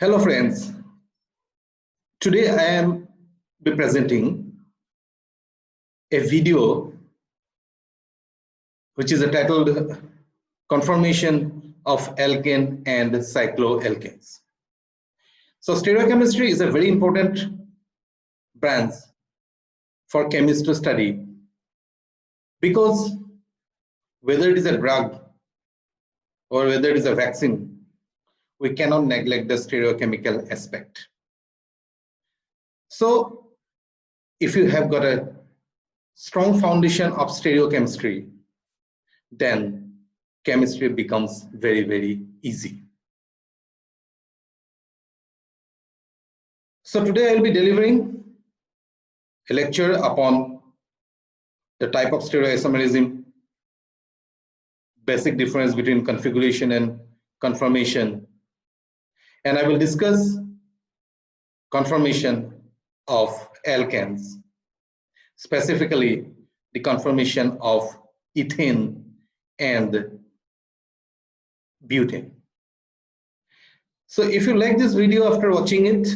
Hello friends, today I am be presenting a video which is titled Conformation of Alkane and Cycloalkanes. So stereochemistry is a very important branch for chemists to study because whether it is a drug or whether it is a vaccine, we cannot neglect the stereochemical aspect. So if you have got a strong foundation of stereochemistry, then chemistry becomes very easy. So today I'll be delivering a lecture upon the type of stereoisomerism, basic difference between configuration and conformation, and I will discuss conformation of alkanes, specifically the conformation of ethane and butane. So if you like this video after watching it,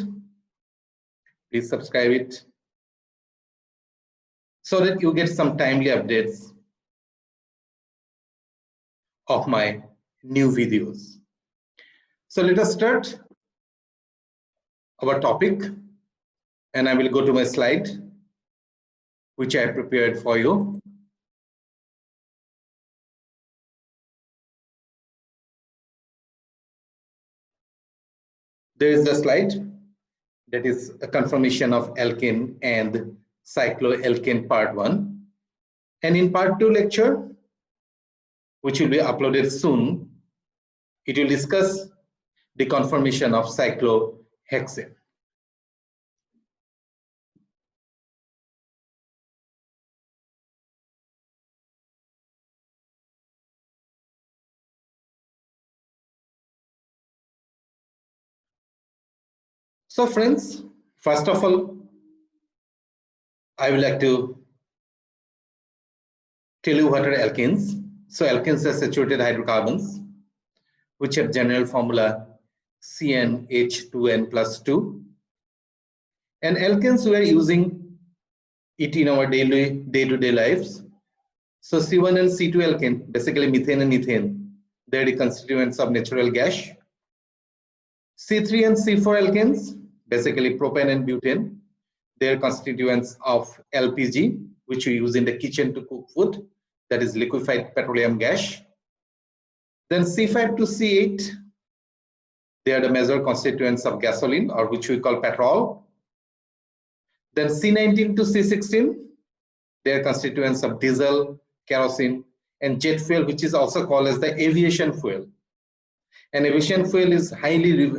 please subscribe it so that you get some timely updates of my new videos. So let us start our topic, and I will go to my slide which I prepared for you. There is the slide that is a conformation of alkane and cycloalkane part 1, and in part 2 lecture, which will be uploaded soon, it will discuss the conformation of cyclohexane. So friends, first of all, I would like to tell you what are alkanes. So alkanes are saturated hydrocarbons which have general formula CnH2n plus 2. And alkanes we are using it in our day-to-day lives. So C1 and C2 alkane, basically methane and ethane, they are the constituents of natural gas. C3 and C4 alkanes, basically propane and butane, they are constituents of LPG, which we use in the kitchen to cook food, that is liquefied petroleum gas. Then C5 to C8, they are the major constituents of gasoline, or which we call petrol. Then C19 to C16, they are constituents of diesel, kerosene, and jet fuel, which is also called as the aviation fuel. And aviation fuel is highly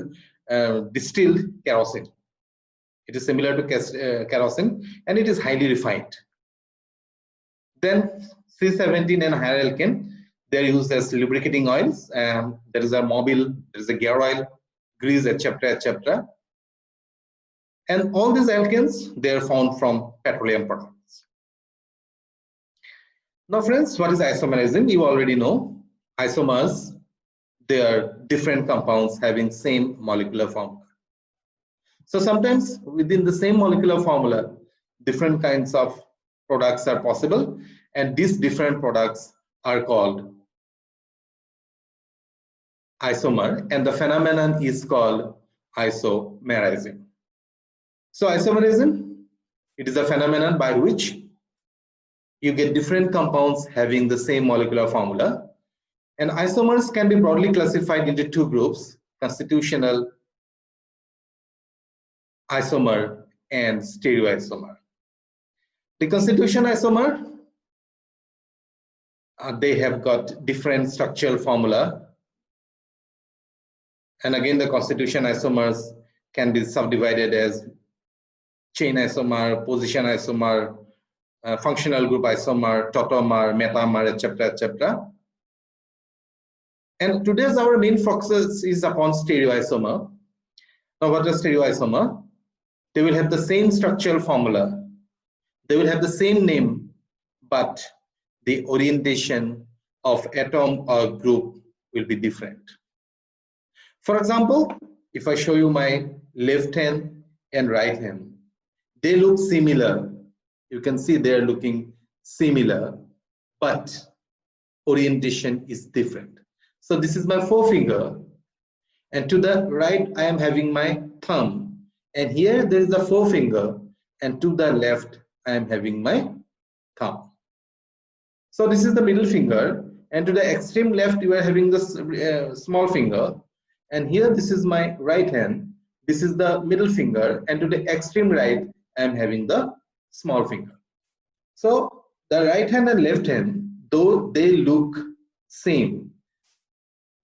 distilled kerosene. It is similar to kerosene, and it is highly refined. Then C17 and higher alkane, they are used as lubricating oils. There is a mobile, there is a gear oil, grease, etc. And all these alkanes, they are found from petroleum products. Now friends, what is isomerism? You already know. Isomers, they are different compounds having same molecular formula. So sometimes within the same molecular formula, different kinds of products are possible, and these different products are called isomer, and the phenomenon is called isomerism. So isomerism, it is a phenomenon by which you get different compounds having the same molecular formula, and isomers can be broadly classified into two groups: constitutional isomer and stereoisomer. The constitution isomer, they have got different structural formula, and again the constitution isomers can be subdivided as chain isomer, position isomer, functional group isomer, tautomer, metamer, etc. And today's our main focus is upon stereoisomer. Now what is stereoisomer? They will have the same structural formula, they will have the same name, but the orientation of atom or group will be different. For example, if I show you my left hand and right hand, they look similar. You can see they are looking similar, but orientation is different. So this is my forefinger, and to the right I am having my thumb, and here there is a forefinger, and to the left I am having my thumb. So this is the middle finger, and to the extreme left you are having the small finger, and here this is my right hand, this is the middle finger, and to the extreme right I am having the small finger. So the right hand and left hand, though they look same,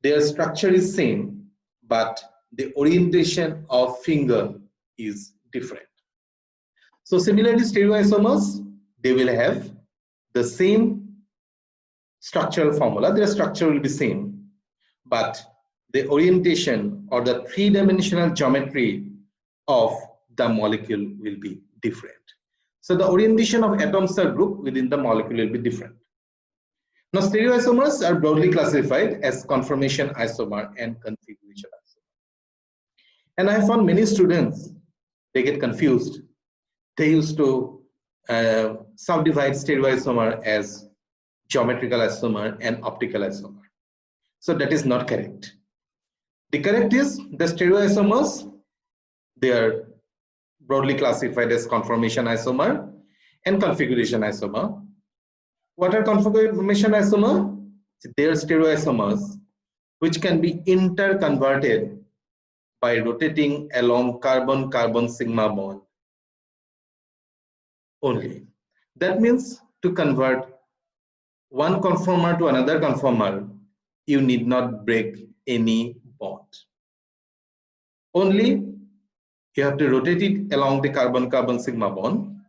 their structure is same, but the orientation of finger is different. So similarly, stereoisomers, they will have the same structural formula, their structure will be same, but the orientation or the three-dimensional geometry of the molecule will be different. So the orientation of atoms or group within the molecule will be different. Now stereoisomers are broadly classified as conformation isomer and configuration isomer. And I have found many students, they get confused. They used to subdivide stereoisomer as geometrical isomer and optical isomer. So that is not correct. The correct is the stereoisomers, they are broadly classified as conformation isomer and configuration isomer. What are conformation isomer? They are stereoisomers which can be interconverted by rotating along carbon-carbon sigma bond only. That means to convert one conformer to another conformer, you need not break any bond. Only you have to rotate it along the carbon-carbon sigma bond,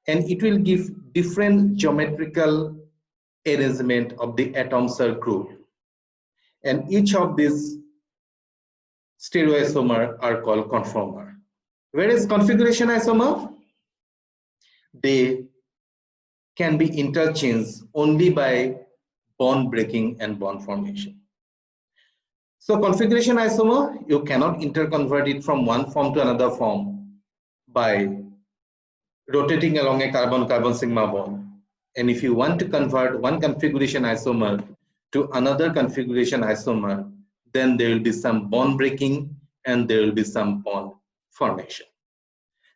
and it will give different geometrical arrangement of the atoms or group. And each of these stereoisomer are called conformer. Whereas configuration isomer, they can be interchanged only by bond breaking and bond formation. So configuration isomer, you cannot interconvert it from one form to another form by rotating along a carbon-carbon sigma bond. And if you want to convert one configuration isomer to another configuration isomer, then there will be some bond breaking and there will be some bond formation.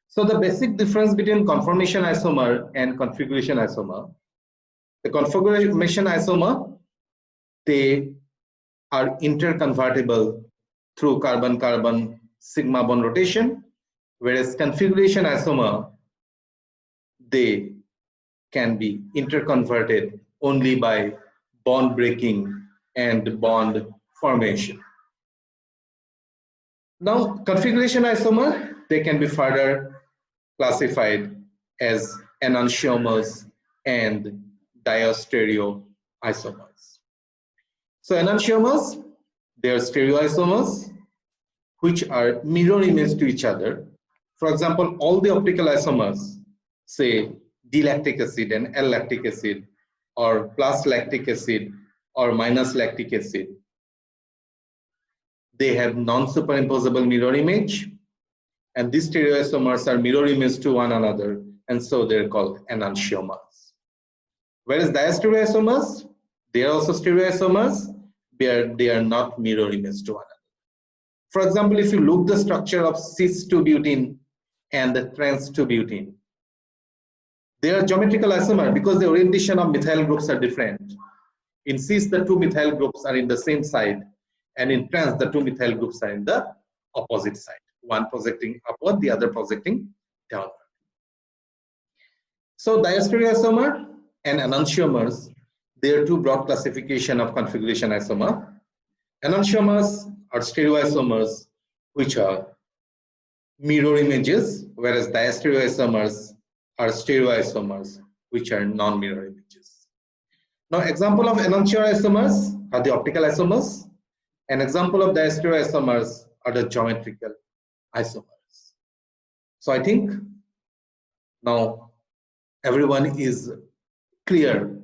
So the basic difference between conformation isomer and configuration isomer, the configuration isomer, they are interconvertible through carbon-carbon sigma bond rotation, whereas configuration isomer, they can be interconverted only by bond breaking and bond formation. Now, configuration isomer, they can be further classified as enantiomers and diastereoisomers. So enantiomers, they are stereoisomers which are mirror image to each other. For example, all the optical isomers, say D-lactic acid and L-lactic acid, or plus lactic acid or minus lactic acid, they have non-superimposable mirror image, and these stereoisomers are mirror image to one another, and so they're called enantiomers. Whereas diastereoisomers, they are also stereoisomers, they are not mirror image to one another. For example, if you look the structure of cis-2-butene and the trans-2-butene, they are geometrical isomer because the orientation of methyl groups are different. In cis, the two methyl groups are in the same side, and in trans, the two methyl groups are in the opposite side, one projecting upward, the other projecting downward. So diastereoisomer and enantiomers, they are two broad classification of configuration isomer. Enantiomers are stereoisomers which are mirror images, whereas diastereoisomers are stereoisomers which are non-mirror images. Now, example of enantioisomers are the optical isomers. An example of diastereoisomers are the geometrical isomers. So I think now everyone is clear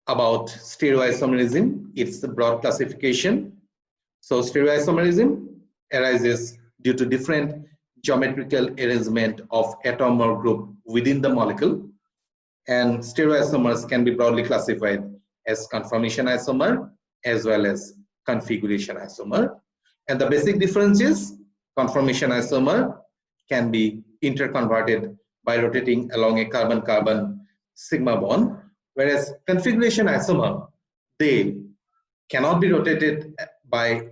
about stereoisomerism. It's the broad classification. So stereoisomerism arises due to different geometrical arrangement of atom or group within the molecule. And stereoisomers can be broadly classified as conformation isomer as well as configuration isomer. And the basic difference is conformation isomer can be interconverted by rotating along a carbon-carbon sigma bond, whereas configuration isomer, they cannot be rotated by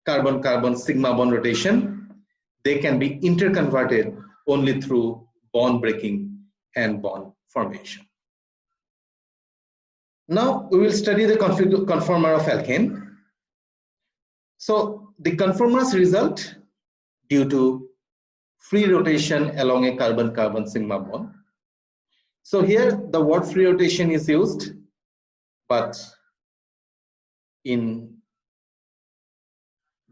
carbon-carbon sigma bond rotation. They can be interconverted only through bond breaking and bond formation. Now we will study the conformer of alkane. So the conformers result due to free rotation along a carbon-carbon sigma bond. So here the word free rotation is used, but in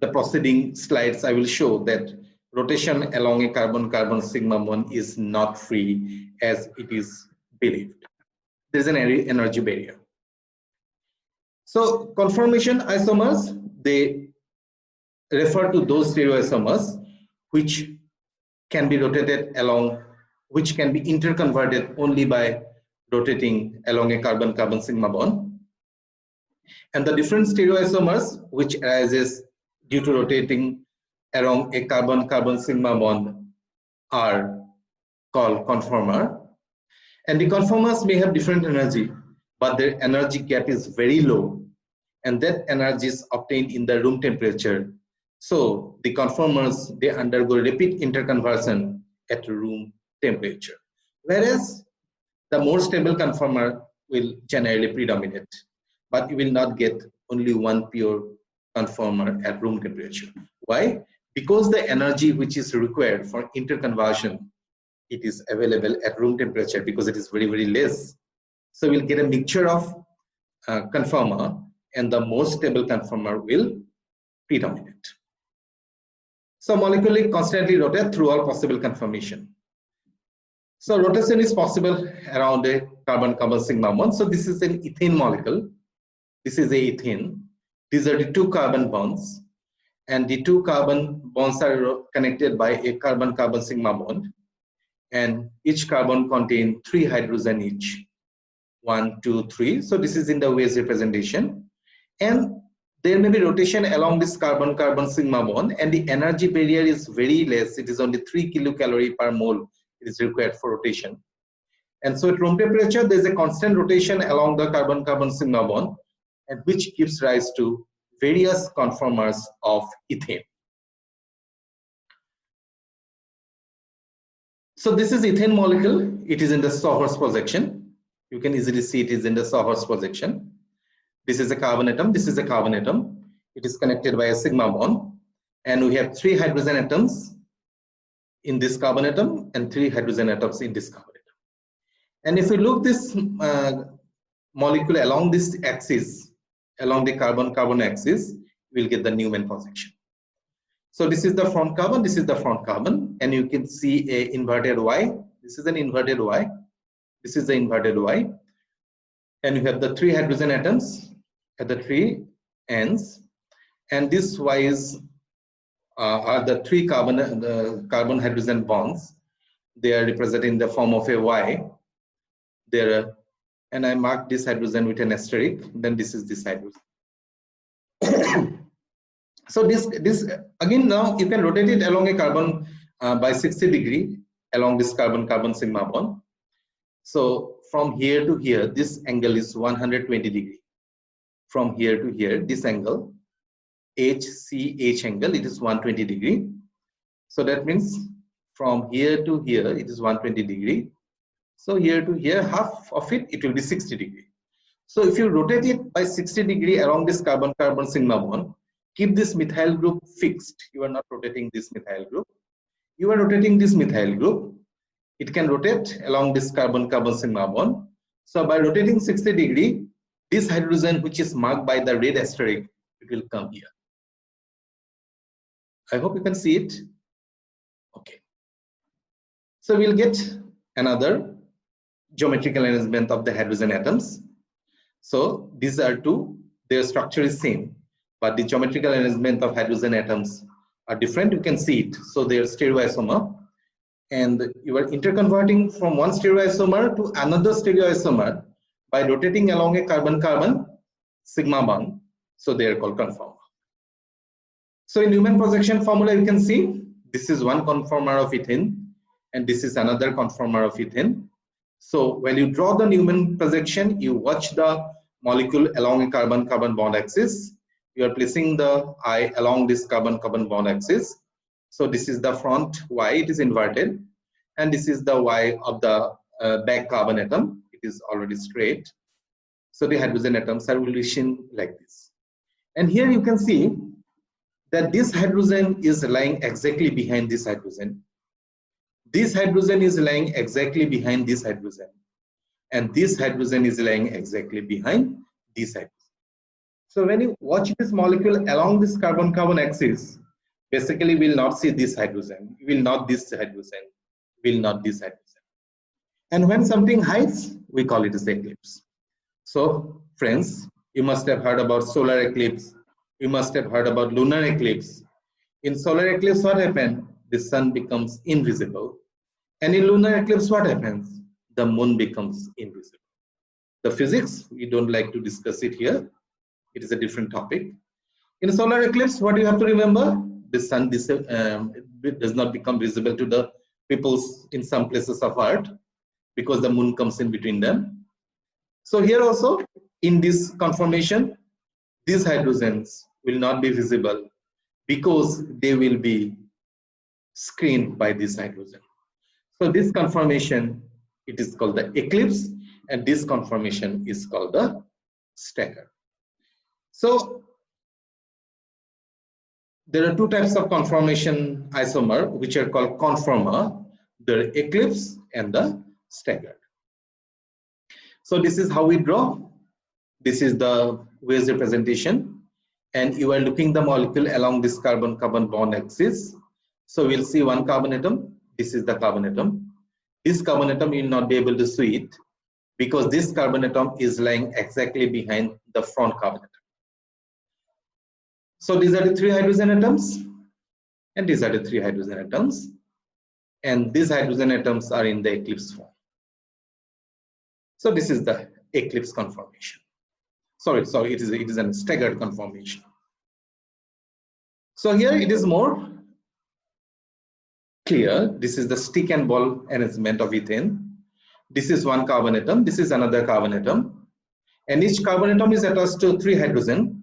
the preceding slides I will show that rotation along a carbon-carbon sigma bond is not free as it is believed. There is an energy barrier. So conformation isomers, they refer to those stereoisomers which can be rotated along, which can be interconverted only by rotating along a carbon-carbon sigma bond. And the different stereoisomers which arises due to rotating along a carbon-carbon sigma bond are called conformer. And the conformers may have different energy, but their energy gap is very low, and that energy is obtained in the room temperature. So the conformers, they undergo rapid interconversion at room temperature, whereas the more stable conformer will generally predominate, but you will not get only one pure conformer at room temperature. Why? Because the energy which is required for interconversion, it is available at room temperature because it is very, very less. So we'll get a mixture of conformer, and the most stable conformer will predominate. So molecule constantly rotate through all possible conformation. So rotation is possible around a carbon-carbon sigma bond. So this is an ethane molecule. This is a ethane. These are the two carbon bonds, and the two carbon bonds are connected by a carbon-carbon sigma bond, and each carbon contains 3 hydrogen each. 1, 2, 3. So this is in the Weiss representation, and there may be rotation along this carbon-carbon sigma bond, and the energy barrier is very less. It is only 3 kilocalorie per mole. It is required for rotation. And so at room temperature, there is a constant rotation along the carbon-carbon sigma bond, and which gives rise to various conformers of ethane. So this is ethane molecule. It is in the Sawhorse projection. You can easily see it is in the Sawhorse projection. This is a carbon atom. This is a carbon atom. It is connected by a sigma bond, and we have 3 hydrogen atoms in this carbon atom and 3 hydrogen atoms in this carbon atom. And if we look this molecule along this axis, along the carbon-carbon axis, we'll get the Newman projection. So this is the front carbon, this is the front carbon, and you can see a inverted Y. This is an inverted Y. This is the inverted Y. And you have the 3 hydrogen atoms at the 3 ends, and this Y is are the 3 carbon hydrogen bonds. They are represented in the form of a Y. There, and I marked this hydrogen with an asterisk. Then this is this hydrogen. So this again, now you can rotate it along a carbon by 60 degree along this carbon-carbon sigma bond. So from here to here, this angle is 120 degree. From here to here, this angle, HCH angle, it is 120 degree. So that means from here to here, it is 120 degree. So here to here, half of it, it will be 60 degree. So if you rotate it by 60 degree along this carbon-carbon sigma bond, keep this methyl group fixed. You are not rotating this methyl group. You are rotating this methyl group. It can rotate along this carbon-carbon sigma bond. So by rotating 60 degree, this hydrogen which is marked by the red asterisk, it will come here. I hope you can see it. Okay. So we'll get another geometrical arrangement of the hydrogen atoms. So these are two, their structure is same, but the geometrical arrangement of hydrogen atoms are different, you can see it. So they are stereoisomer, and you are interconverting from one stereoisomer to another stereoisomer by rotating along a carbon-carbon sigma bond. So they are called conformer. So in Newman projection formula, you can see this is one conformer of ethane and this is another conformer of ethane. So when you draw the Newman projection, you watch the molecule along a carbon-carbon bond axis. You are placing the I along this carbon-carbon bond axis. So this is the front Y, it is inverted, and this is the Y of the back carbon atom. It is already straight. So the hydrogen atoms are positioned like this. And here you can see that this hydrogen is lying exactly behind this hydrogen. This hydrogen is lying exactly behind this hydrogen. And this hydrogen is lying exactly behind this hydrogen. So when you watch this molecule along this carbon-carbon axis, basically we will not see this hydrogen, we will not this hydrogen, we will not this hydrogen. And when something hides, we call it as eclipse. So friends, you must have heard about solar eclipse, you must have heard about lunar eclipse. In solar eclipse, what happens? The sun becomes invisible. And in lunar eclipse, what happens? The moon becomes invisible. The physics, we don't like to discuss it here. It is a different topic. In solar eclipse, what you have to remember? The sun does not become visible to the people in some places of Earth because the moon comes in between them. So here also, in this conformation, these hydrogens will not be visible because they will be screened by this hydrogen. So this conformation, it is called the eclipse, and this conformation is called the stagger. So there are two types of conformation isomer which are called conformer, the eclipse and the staggered. So this is how we draw. This is the Weiss representation, and you are looking the molecule along this carbon-carbon bond axis. So we'll see one carbon atom. This is the carbon atom. This carbon atom you will not be able to see it because this carbon atom is lying exactly behind the front carbon atom. So these are the three hydrogen atoms, and these are the three hydrogen atoms, and these hydrogen atoms are in the eclipse form. So this is the eclipse conformation. Sorry, it is a staggered conformation. So here it is more clear. This is the stick and ball arrangement of ethane. This is one carbon atom, this is another carbon atom, and each carbon atom is attached to three hydrogen.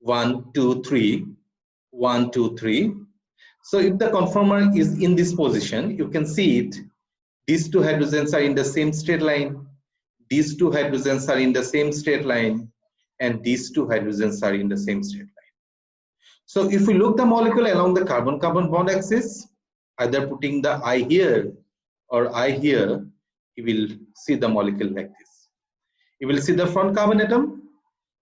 1, 2, 3, 1, 2, 3. So if the conformer is in this position, you can see it. These two hydrogens are in the same straight line. These two hydrogens are in the same straight line, and these two hydrogens are in the same straight line. So if we look the molecule along the carbon-carbon bond axis, either putting the I here or I here, you will see the molecule like this. You will see the front carbon atom,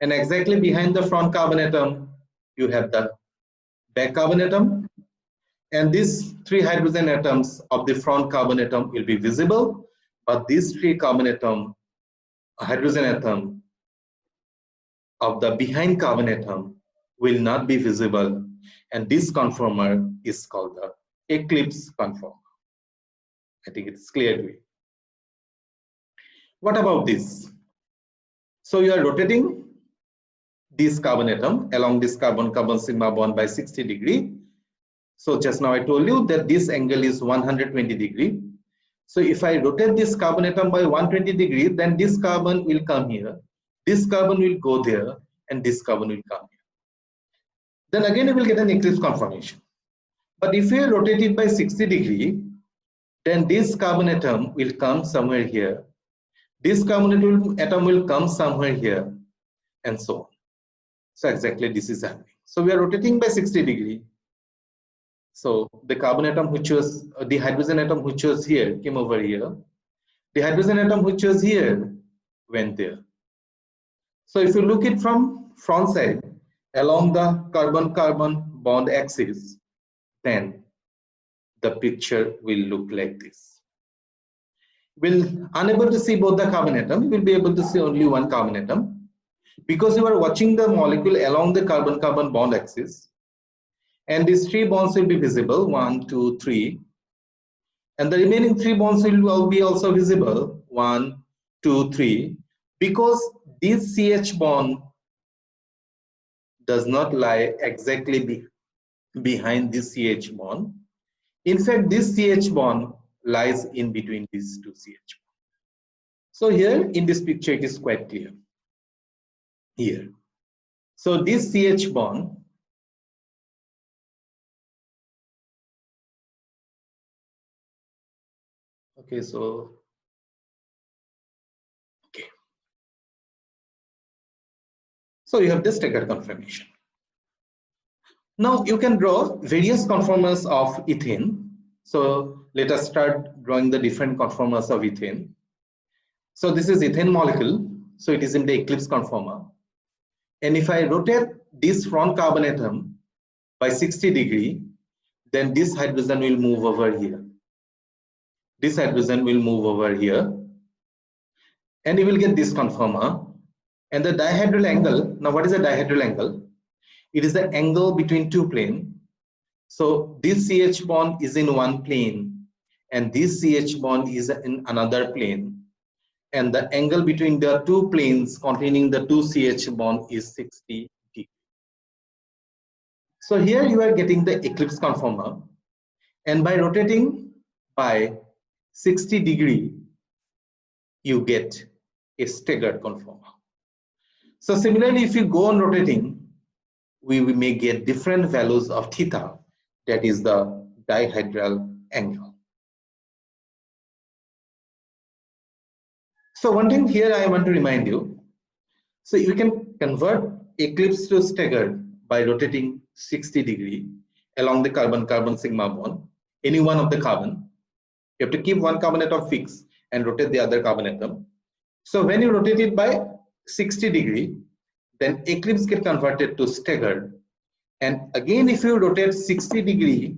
and exactly behind the front carbon atom, you have the back carbon atom. And these three hydrogen atoms of the front carbon atom will be visible, but these three carbon atom, hydrogen atom of the behind carbon atom will not be visible. And this conformer is called the eclipse conformer. I think it's clear to you. What about this? So you are rotating this carbon atom along this carbon-carbon sigma bond by 60 degrees. So just now I told you that this angle is 120 degrees. So if I rotate this carbon atom by 120 degrees, then this carbon will come here, this carbon will go there, and this carbon will come here. Then again you will get an eclipse conformation. But if you rotate it by 60 degrees, then this carbon atom will come somewhere here, this carbon atom will come somewhere here, and so on. So exactly this is happening. So we are rotating by 60 degrees. So the carbon atom which was, the hydrogen atom which was here came over here. The hydrogen atom which was here went there. So if you look it from front side along the carbon-carbon bond axis, then the picture will look like this. We'll unable to see both the carbon atom, we'll be able to see only one carbon atom. Because you are watching the molecule along the carbon-carbon bond axis, and these 3 bonds will be visible, 1, 2, 3, and the remaining 3 bonds will be also visible, 1, 2, 3, because this CH bond does not lie exactly behind this CH bond. In fact, this CH bond lies in between these two CH bonds. So here in this picture, it is quite clear here. So this CH bond okay, so you have this staggered conformation. Now you can draw various conformers of ethane. So let us start drawing the different conformers of ethane. So this is ethane molecule, so it is in the eclipse conformer. And if I rotate this front carbon atom by 60 degree, then this hydrogen will move over here. This hydrogen will move over here, and you will get this conformer. And the dihedral angle, now what is a dihedral angle? It is the angle between two planes. So this CH bond is in one plane, and this CH bond is in another plane. And the angle between the two planes containing the two CH bond is 60 degree. So here you are getting the eclipse conformer, and by rotating by 60 degree, you get a staggered conformer. So similarly, if you go on rotating, we may get different values of theta, that is the dihedral angle. So one thing here I want to remind you, so you can convert eclipse to staggered by rotating 60 degree along the carbon-carbon sigma bond, any one of the carbon. You have to keep one carbon atom fixed and rotate the other carbon atom. So when you rotate it by 60 degree, then eclipse get converted to staggered. And again, if you rotate 60 degree,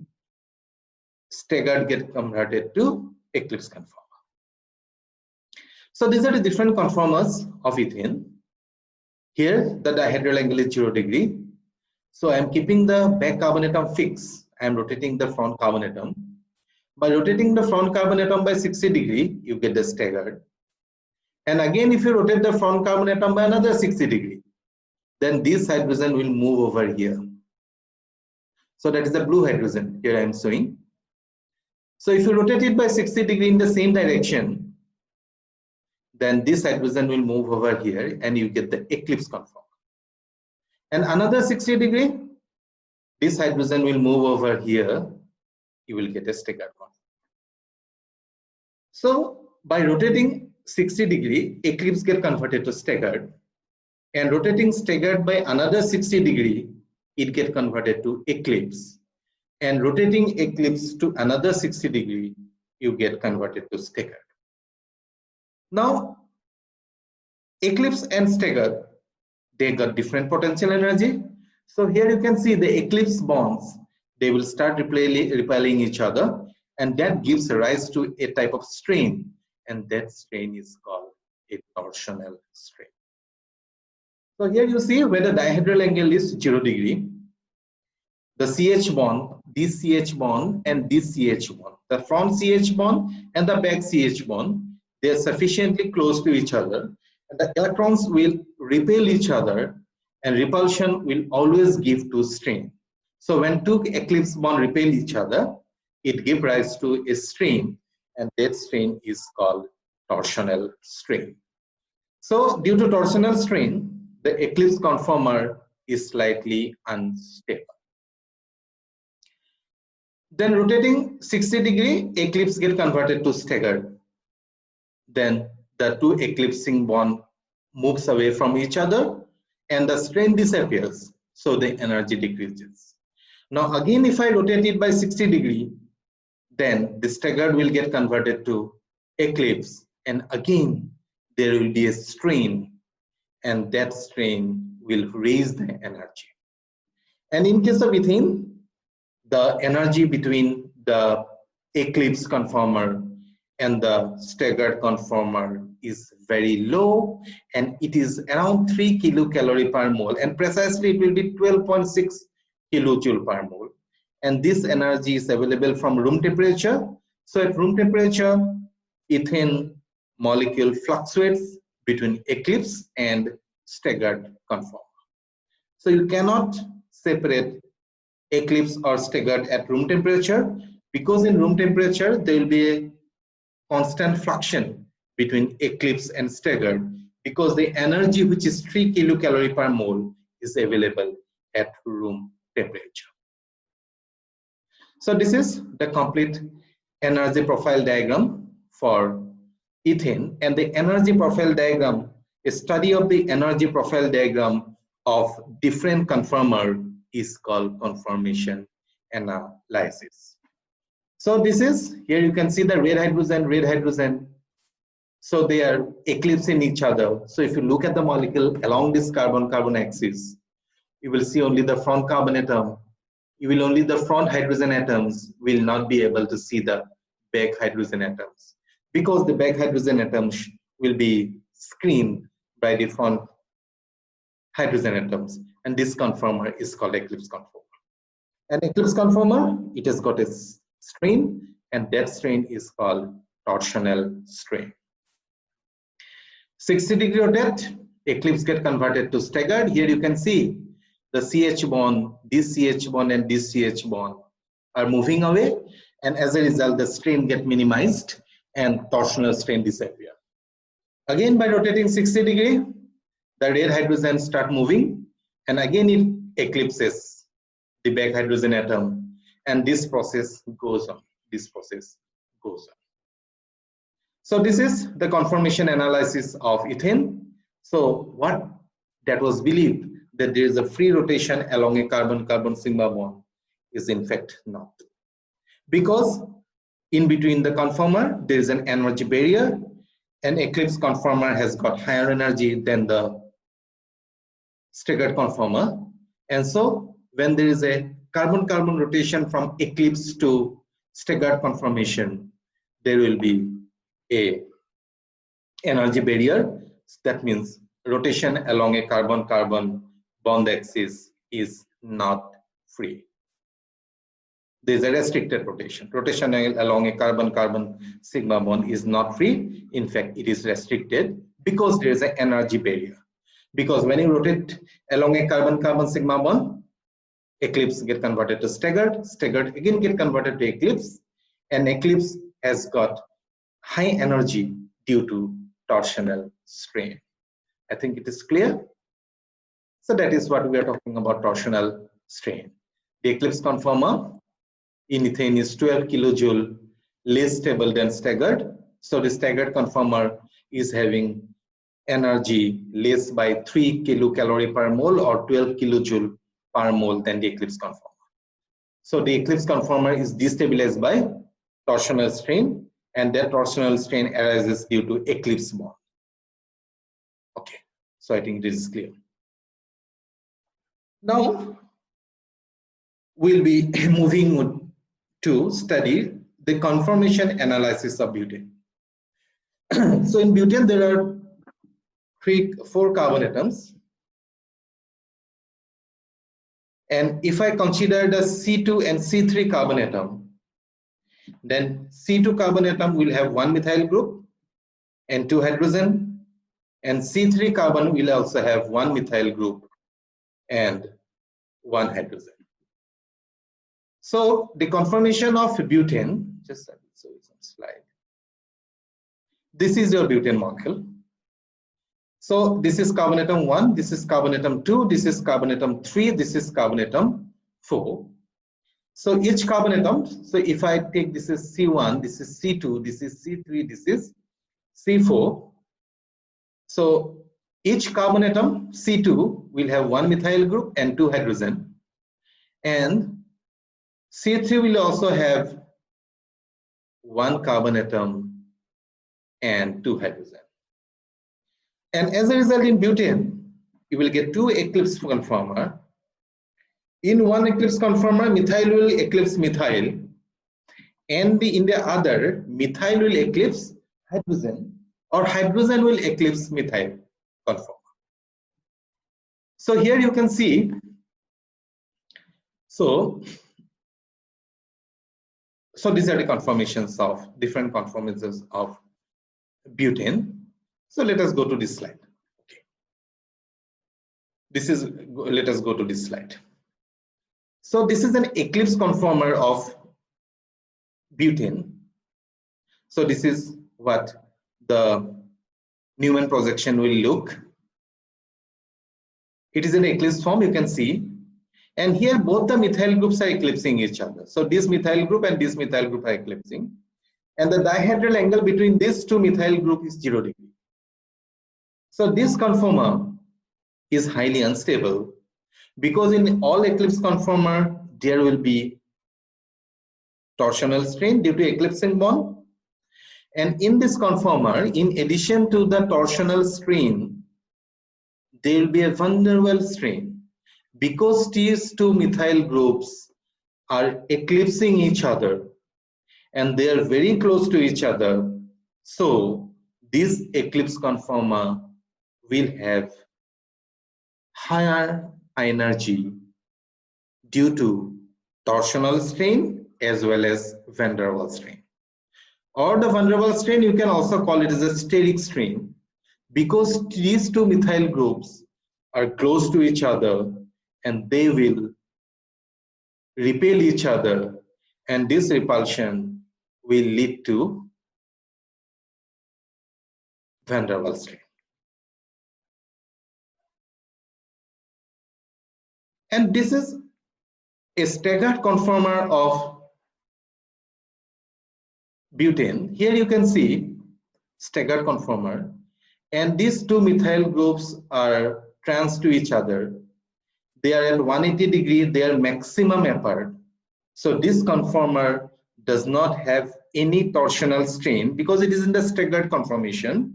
staggered get converted to eclipse conformer. So these are the different conformers of ethane. Here the dihedral angle is 0 degree. So I am keeping the back carbon atom fixed. I am rotating the front carbon atom. By rotating the front carbon atom by 60 degree, you get the staggered. And again, if you rotate the front carbon atom by another 60 degree, then this hydrogen will move over here. So that is the blue hydrogen here I am showing. So if you rotate it by 60 degree in the same direction, then this hydrogen will move over here and you get the eclipse conformer. And another 60 degree, this hydrogen will move over here, you will get a staggered conformer. So by rotating 60 degree, eclipse get converted to staggered, and rotating staggered by another 60 degree, it get converted to eclipse, and rotating eclipse to another 60 degree, you get converted to staggered. Now eclipse and staggered, they got different potential energy. So here you can see the eclipse bonds, they will start repelling each other, and that gives rise to a type of strain, and that strain is called a torsional strain. So here you see where the dihedral angle is 0 degree, the CH bond, this CH bond and this CH bond, the front CH bond and the back CH bond, they are sufficiently close to each other, and the electrons will repel each other, and repulsion will always give to strain. So when two eclipse bonds repel each other, it gives rise to a strain, and that strain is called torsional strain. So due to torsional strain, the eclipse conformer is slightly unstable. Then rotating 60 degree, eclipse get converted to staggered. Then the two eclipsing bond moves away from each other and the strain disappears, so the energy decreases. Now again, if I rotate it by 60 degree, then the staggered will get converted to eclipse, and again there will be a strain, and that strain will raise the energy. And in case of ethane, the energy between the eclipse conformer and the staggered conformer is very low, and it is around 3 kilocalorie per mole, and precisely it will be 12.6 kilojoule per mole. and this energy is available from room temperature. So at room temperature, ethane molecule fluctuates between eclipse and staggered conformer. So you cannot separate eclipse or staggered at room temperature, because in room temperature there will be a constant fluctuation between eclipse and staggered, because the energy which is 3 kilocalorie per mole is available at room temperature. So this is the complete energy profile diagram for ethane, and the energy profile diagram, a study of the energy profile diagram of different conformer is called conformation analysis. So this is, here you can see the red hydrogen. So they are eclipsing each other. So if you look at the molecule along this carbon-carbon axis, you will see only the front carbon atom. You will only the front hydrogen atoms will not be able to see the back hydrogen atoms, because the back hydrogen atoms will be screened by the front hydrogen atoms, and this conformer is called eclipse conformer. An eclipse conformer, it has got a strain, and that strain is called torsional strain. 60-degree rotate, eclipse get converted to staggered. Here you can see the CH bond, this CH bond and this CH bond are moving away, and as a result the strain get minimized and torsional strain disappear. Again, by rotating 60-degree, the red hydrogen start moving, and again it eclipses the back hydrogen atom, and this process goes on. So this is the conformation analysis of ethane. So what that was believed, that there is a free rotation along a carbon-carbon sigma bond, is in fact not, because in between the conformer there is an energy barrier. An eclipse conformer has got higher energy than the staggered conformer, and so when there is a carbon-carbon rotation from eclipse to staggered conformation, there will be a energy barrier. That means rotation along a carbon-carbon bond axis is not free. There is a restricted rotation. Rotation along a carbon-carbon sigma bond is not free. In fact, it is restricted because there is an energy barrier. Because when you rotate along a carbon-carbon sigma bond, eclipse get converted to staggered, staggered again get converted to eclipse, and eclipse has got high energy due to torsional strain. I think it is clear. So that is what we are talking about, torsional strain. The eclipse conformer in ethane is 12 kilojoule less stable than staggered. So the staggered conformer is having energy less by 3 kilocalorie per mole or 12 kilojoule per mole than the eclipse conformer. So the eclipse conformer is destabilized by torsional strain, and that torsional strain arises due to eclipse bond. Okay, so I think this is clear. Now we'll be moving to study the conformation analysis of butane. So in butane there are 4 carbon atoms, and if I consider the C2 and C3 carbon atom, then C2 carbon atom will have 1 methyl group and 2 hydrogen, and C3 carbon will also have 1 methyl group and 1 hydrogen. So the conformation of butane, just show you some slide. This is your butane molecule. So this is carbon atom 1, this is carbon atom 2, this is carbon atom 3, this is carbon atom 4. So each carbon atom, so if I take this is C1, this is C2, this is C3, this is C4. So each carbon atom C2 will have 1 methyl group and 2 hydrogen, and C3 will also have 1 carbon atom and 2 hydrogen. And as a result, in butane, you will get 2 eclipse conformer. In one eclipse conformer, methyl will eclipse methyl, and in the other, methyl will eclipse hydrogen, or hydrogen will eclipse methyl conformer. So here you can see, so So these are the conformations of different conformations of butane. So let us go to this slide. Okay. Let us go to this slide. So this is an eclipse conformer of butane. So this is what the Newman projection will look. It is an eclipse form, you can see. And here both the methyl groups are eclipsing each other. So this methyl group and this methyl group are eclipsing. And the dihedral angle between these two methyl group is 0 degree. So this conformer is highly unstable because in all eclipse conformer there will be torsional strain due to eclipsing bond. And in this conformer, in addition to the torsional strain, there will be a van der Waals strain because these two methyl groups are eclipsing each other and they are very close to each other. So this eclipse conformer will have higher energy due to torsional strain as well as van der Waals strain. Or the van der Waals strain, you can also call it as a steric strain because these two methyl groups are close to each other and they will repel each other, and this repulsion will lead to van der Waals strain. And this is a staggered conformer of butane. Here you can see staggered conformer, and these two methyl groups are trans to each other. They are at 180 degree, they are maximum apart. So this conformer does not have any torsional strain because it is in the staggered conformation,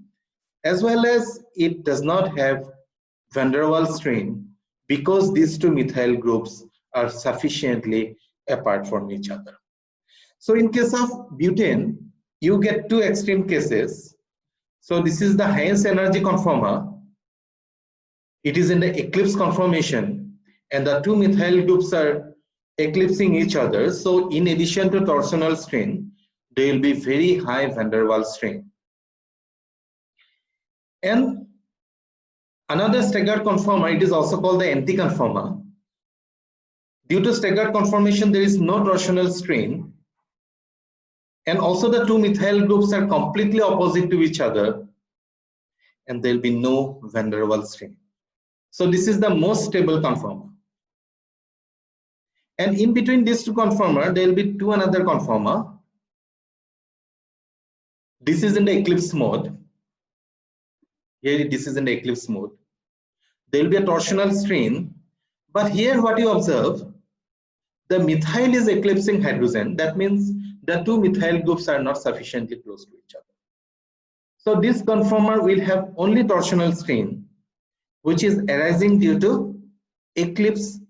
as well as it does not have van der Waals strain because these two methyl groups are sufficiently apart from each other. So in case of butane, you get two extreme cases. So this is the highest energy conformer. It is in the eclipse conformation and the two methyl groups are eclipsing each other. So in addition to torsional strain, there will be very high van der Waals strain. And another staggered conformer, it is also called the anti-conformer. Due to staggered conformation, there is no torsional strain. And also the two methyl groups are completely opposite to each other. And there will be no van der Waals strain. So this is the most stable conformer. And in between these two conformer, there will be another conformer. This is in the eclipse mode. Here this is in the eclipse mode. There will be a torsional strain. But here what you observe, the methyl is eclipsing hydrogen. That means the two methyl groups are not sufficiently close to each other. So this conformer will have only torsional strain, which is arising due to eclipse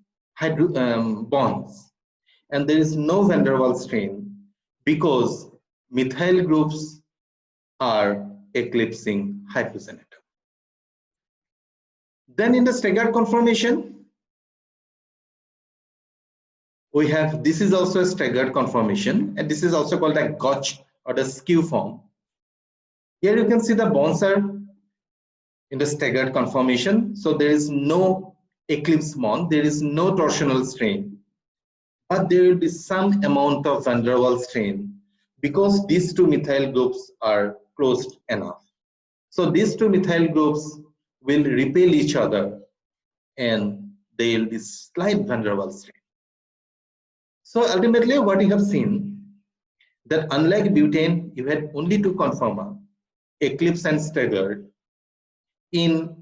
bonds, and there is no van der Waals strain because methyl groups are eclipsing hydrogen atom. Then in the staggered conformation, we have, this is also a staggered conformation, and this is also called a Gotch or the skew form. Here you can see the bonds are in the staggered conformation, so there is no eclipse bond, there is no torsional strain, but there will be some amount of van der Waals strain because these two methyl groups are close enough. So these two methyl groups will repel each other and there will be slight van der Waals strain. So ultimately what you have seen, that unlike butane, you had only two conformer, eclipse and staggered. In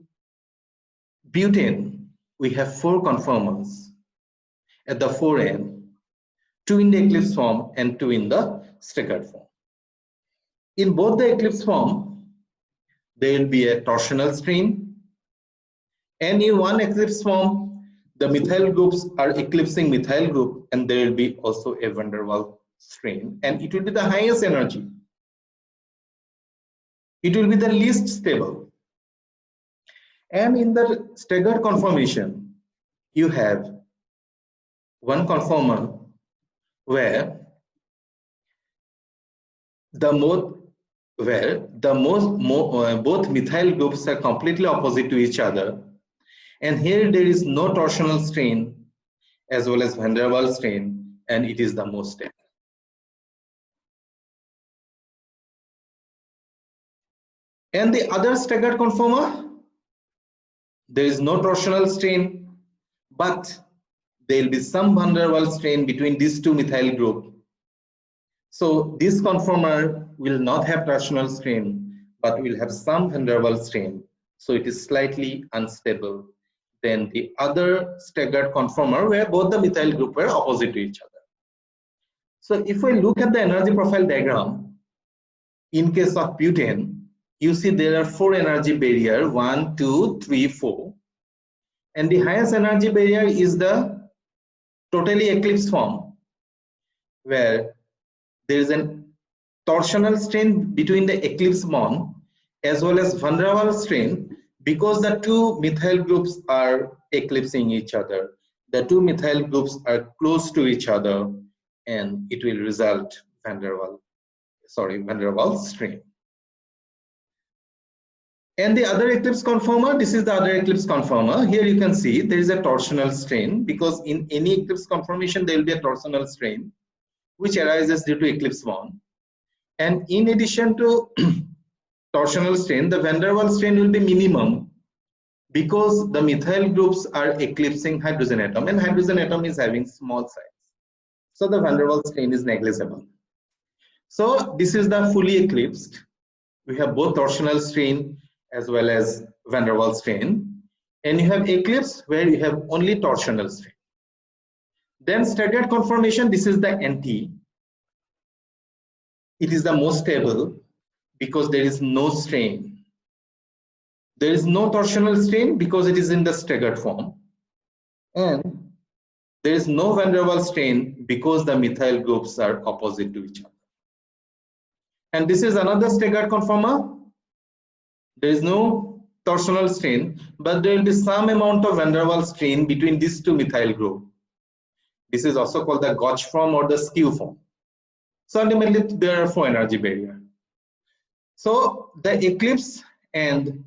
butane, we have four conformers at the fore end, two in the eclipse form and two in the staggered form. In both the eclipse form, there will be a torsional strain, and in one eclipse form, the methyl groups are eclipsing methyl group, and there will be also a van der Waals strain, and it will be the highest energy. It will be the least stable. And in the staggered conformation, you have one conformer where both methyl groups are completely opposite to each other, and here there is no torsional strain as well as van der Waals strain, and it is the most stable. And the other staggered conformer, there is no torsional strain, but there will be some van der Waals strain between these two methyl groups. So this conformer will not have torsional strain, but will have some van der Waals strain. So it is slightly unstable than the other staggered conformer where both the methyl group were opposite to each other. So if we look at the energy profile diagram, in case of butane, you see there are 4 energy barrier, 1, 2, 3, 4. And the highest energy barrier is the totally eclipse form, where there is a torsional strain between the eclipse bond as well as van der Waals strain, because the two methyl groups are eclipsing each other. The two methyl groups are close to each other, and it will result van der Waals strain. And the other eclipse conformer, this is the other eclipse conformer. Here you can see there is a torsional strain, because in any eclipse conformation there will be a torsional strain which arises due to eclipse bond. And in addition to torsional strain, the van der Waals strain will be minimum, because the methyl groups are eclipsing hydrogen atom, and hydrogen atom is having small size. So the van der Waals strain is negligible. So this is the fully eclipsed. We have both torsional strain as well as van der Waals strain, and you have eclipse where you have only torsional strain. Then staggered conformation, this is the NT. It is the most stable because there is no strain. There is no torsional strain because it is in the staggered form, and there is no van der Waals strain because the methyl groups are opposite to each other. And this is another staggered conformer. There is no torsional strain, but there will be some amount of van der Waals strain between these two methyl groups. This is also called the Gauch form or the skew form. So ultimately there are 4 energy barriers. So the eclipse and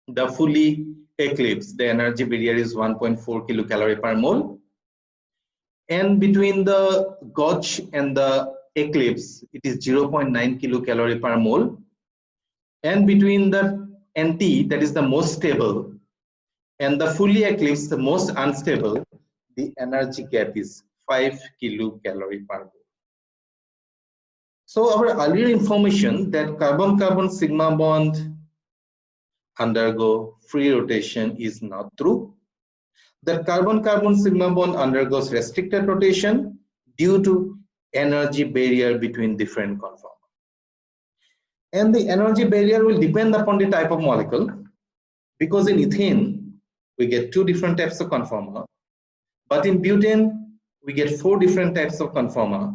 the fully eclipse, the energy barrier is 1.4 kilocalorie per mole, and between the Gauch and the eclipse it is 0.9 kilocalorie per mole, and between the NT, that is the most stable, and the fully eclipse, the most unstable, the energy gap is 5 kilocalorie per mole. So our earlier information that carbon-carbon sigma bond undergo free rotation is not true. The carbon-carbon sigma bond undergoes restricted rotation due to energy barrier between different conformers. And the energy barrier will depend upon the type of molecule, because in ethane we get 2 different types of conformer, but in butane we get 4 different types of conformer,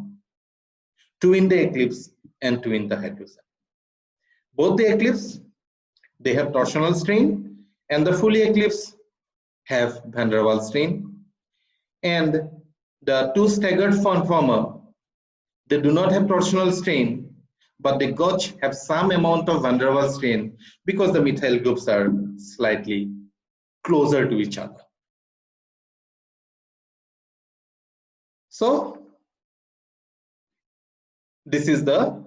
2 in the eclipse and 2 in the hydrogen. Both the eclipse, they have torsional strain, and the fully eclipse have van der Waals strain, and the 2 staggered conformer, they do not have torsional strain, but the Gauch have some amount of van der Waals strain because the methyl groups are slightly closer to each other. So this is the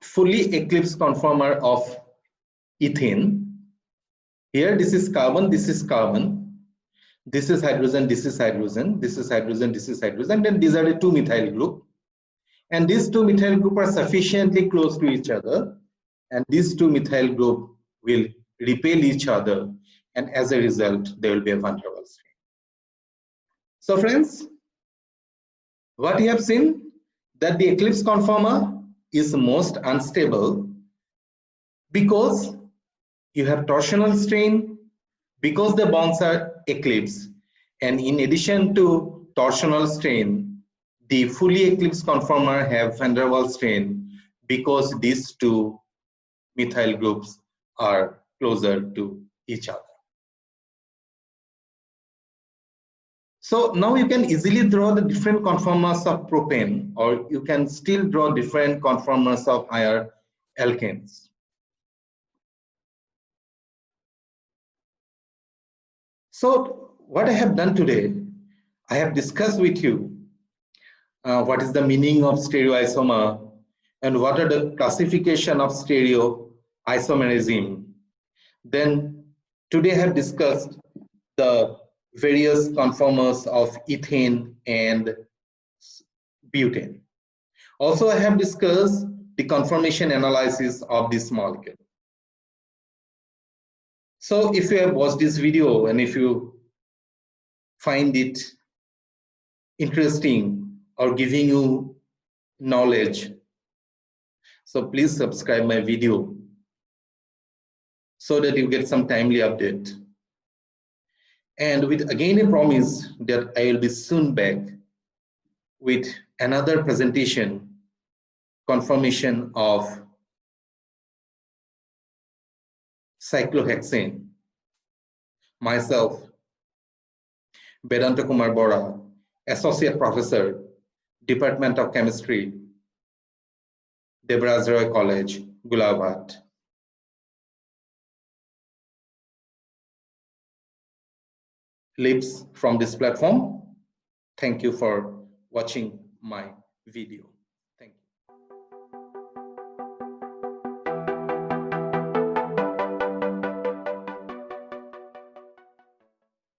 fully eclipsed conformer of ethane. Here this is carbon, this is carbon, this is hydrogen, this is hydrogen, this is hydrogen, this is hydrogen, then these are the 2 methyl group, and these 2 methyl group are sufficiently close to each other, and these 2 methyl group will repel each other, and as a result there will be a van der Waals strain. So friends, what you have seen, that the eclipse conformer is most unstable because you have torsional strain, because the bonds are eclipsed, and in addition to torsional strain, the fully eclipsed conformer have van der Waals strain because these 2 methyl groups are closer to each other. So now you can easily draw the different conformers of propane, or you can still draw different conformers of higher alkanes. So what I have done today, I have discussed with you what is the meaning of stereoisomer and what are the classification of stereoisomerism. Then today I have discussed the various conformers of ethane and butane. Also, I have discussed the conformation analysis of this molecule. So if you have watched this video and if you find it interesting or giving you knowledge, so please subscribe my video so that you get some timely update. And with again a promise that I will be soon back with another presentation, conformation of cyclohexane. Myself, Vedanta Kumar Bora, Associate Professor, Department of Chemistry, Devraj Roy College, Gulabad. Leaves from this platform. Thank you for watching my video.